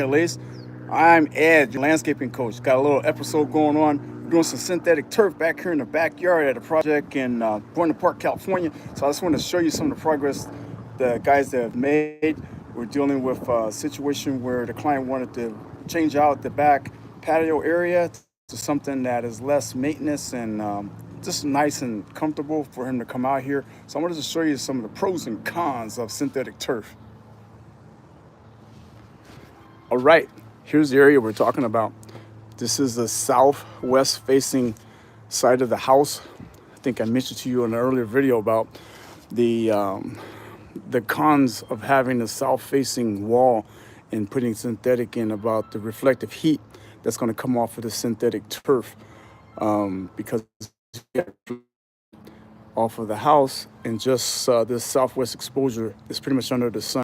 Lace. I'm Ed, your landscaping coach. Got a little episode going on. We're doing some synthetic turf back here in the backyard at a project in Boynton Park, California. So I just want to show you some of the progress the guys that have made. We're dealing with a situation where the client wanted to change out the back patio area to something that is less maintenance and just nice and comfortable for him to come out here. So I wanted to show you some of the pros and cons of synthetic turf. All right, here's the area we're talking about. This is the southwest facing side of the house. I think I mentioned to you in an earlier video about the the cons of having a south facing wall and putting synthetic in, about the reflective heat that's going to come off of the synthetic turf, because off of the house, and just this southwest exposure is pretty much under the sun.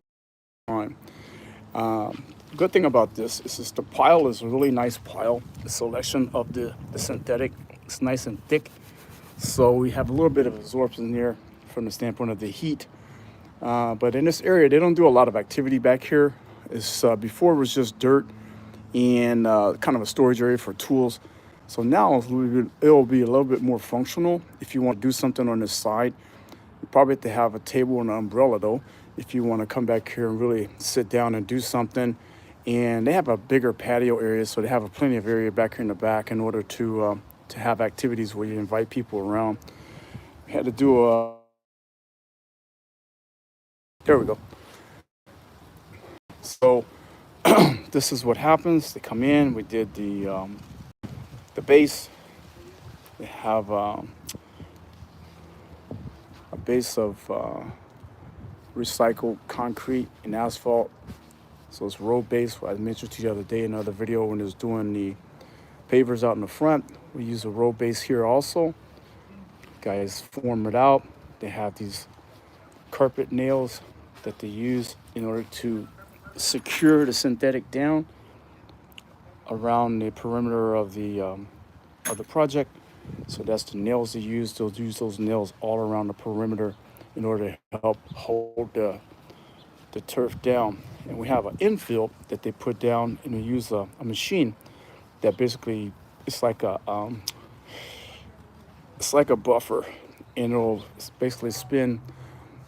Good thing about this is just the pile is a really nice pile. The selection of the synthetic is nice and thick, so we have a little bit of absorption here from the standpoint of the heat. But in this area, they don't do a lot of activity back here. It's before it was just dirt and kind of a storage area for tools. So now it'll be a little bit more functional. If you want to do something on this side, you probably have to have a table and an umbrella though, if you want to come back here and really sit down and do something. And they have a bigger patio area, so they have a plenty of area back here in the back in order to have activities where you invite people around. We had to do a, there we go. So this is what happens. They come in. We did the base. They have a base of recycled concrete and asphalt. So it's road base. I mentioned to you the other day in another video when it was doing the pavers out in the front. We use a road base here also. Guys form it out. They have these carpet nails that they use in order to secure the synthetic down around the perimeter of the project. So that's the nails they use. They'll use those nails all around the perimeter in order to help hold the turf down. And we have an infill that they put down, and we use a machine that basically it's like a buffer, and it'll basically spin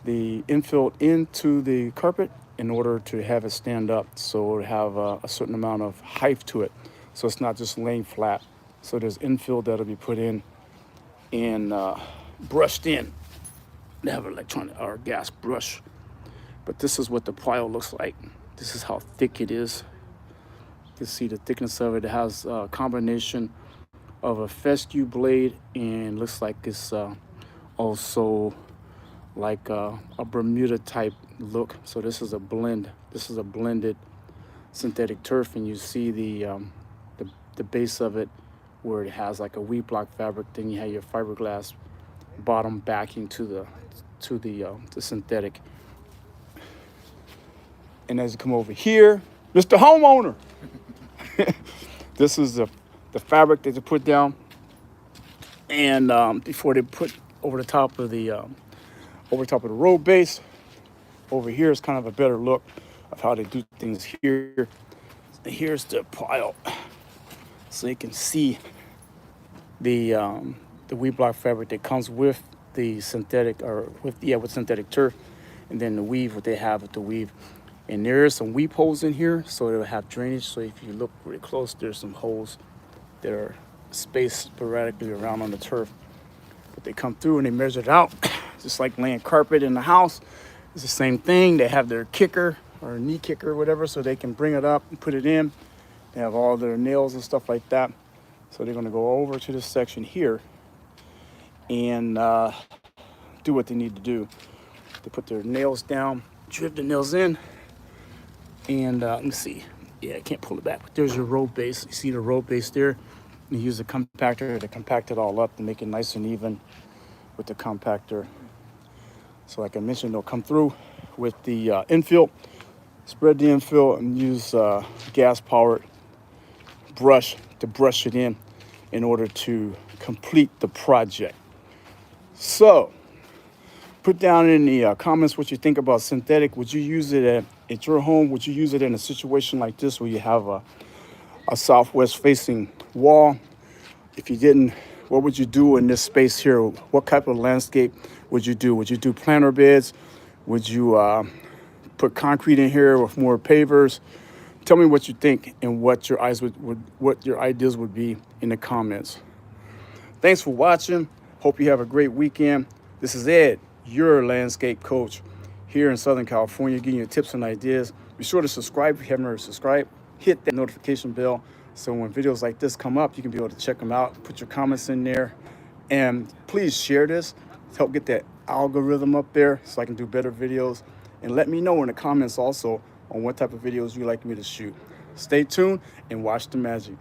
the infill into the carpet in order to have it stand up, so it'll have a certain amount of height to it, so it's not just laying flat. So there's infill that'll be put in and brushed in. They have an electronic or gas brush. But this is what the pile looks like. This is how thick it is. You see the thickness of it. It has a combination of a fescue blade, and looks like it's also like a Bermuda type look. So this is a blend. This is a blended synthetic turf, and you see the base of it where it has like a weed block fabric. Then you have your fiberglass bottom backing to the synthetic. And as you come over here, Mr. Homeowner, this is the fabric that they put down, and before they put over the top of the road base. Over here is kind of a better look of how they do things here. And here's the pile, so you can see the weed block fabric that comes with the synthetic, or with synthetic turf, and then the weave, what they have with the weave. And there are some weep holes in here, so it'll have drainage. So if you look really close, there's some holes that are spaced sporadically around on the turf. But they come through and they measure it out, just like laying carpet in the house. It's the same thing. They have their kicker or knee kicker or whatever, so they can bring it up and put it in. They have all their nails and stuff like that. So they're gonna go over to this section here and do what they need to do. They put their nails down, drive the nails in. And let me see. Yeah, I can't pull it back, but there's your road base. You see the road base there? You use a compactor to compact it all up to make it nice and even with the compactor. So like I mentioned, they'll come through with the infill, spread the infill, and use gas-powered brush to brush it in order to complete the project. So put down in the comments what you think about synthetic. Would you use it at your home, would you use it in a situation like this where you have a southwest facing wall? If you didn't, what would you do in this space here? What type of landscape would you do? Would you do planter beds? Would you put concrete in here with more pavers? Tell me what you think and what your eyes what your ideas would be in the comments. Thanks for watching. Hope you have a great weekend. This is Ed, your landscape coach here in Southern California, giving you tips and ideas. Be sure to subscribe if you haven't already subscribed. Hit that notification bell so when videos like this come up, you can be able to check them out, put your comments in there, and please share this to help get that algorithm up there so I can do better videos. And let me know in the comments also on what type of videos you'd like me to shoot. Stay tuned and watch the magic.